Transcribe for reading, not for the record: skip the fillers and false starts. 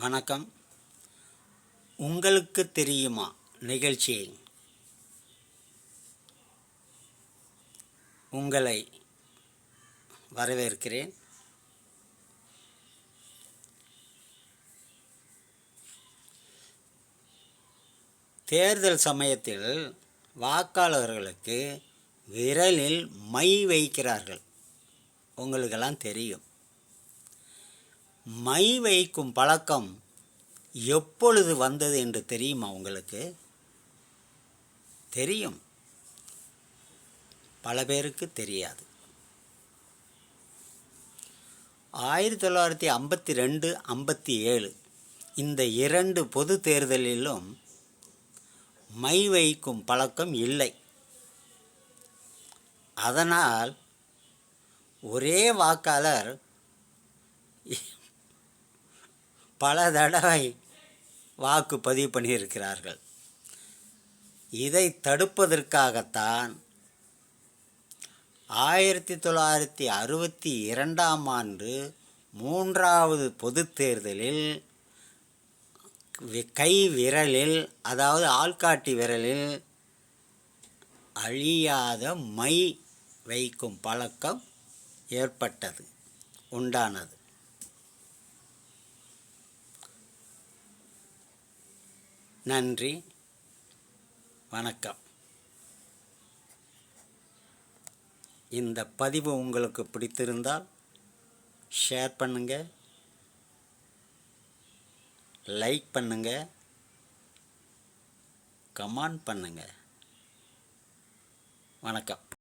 வணக்கம். உங்களுக்கு தெரியுமா நிகழ்ச்சியை உங்களை வரவேற்கிறேன். தேர்தல் சமயத்தில் வாக்காளர்களுக்கு விரலில் மை வைக்கிறார்கள். உங்களுக்கெல்லாம் தெரியும். மை வைக்கும் பழக்கம் எப்பொழுது வந்தது என்று தெரியுமா? உங்களுக்கு தெரியும், பல பேருக்கு தெரியாது. 1952, 57 இந்த 2 பொது தேர்தலிலும் மை வைக்கும் பழக்கம் இல்லை. அதனால் ஒரே வாக்காளர் பல தடவை வாக்கு பதிவு பண்ணியிருக்கிறார்கள். இதை தடுப்பதற்காகத்தான் 1962ஆம் ஆண்டு 3வது பொது தேர்தலில் கை விரலில், அதாவது ஆள்காட்டி விரலில் அழியாத மை வைக்கும் பழக்கம் உண்டானது. நன்றி, வணக்கம். இந்த பதிவு உங்களுக்கு பிடித்திருந்தால் ஷேர் பண்ணுங்கள், லைக் பண்ணுங்கள், கமெண்ட் பண்ணுங்கள். வணக்கம்.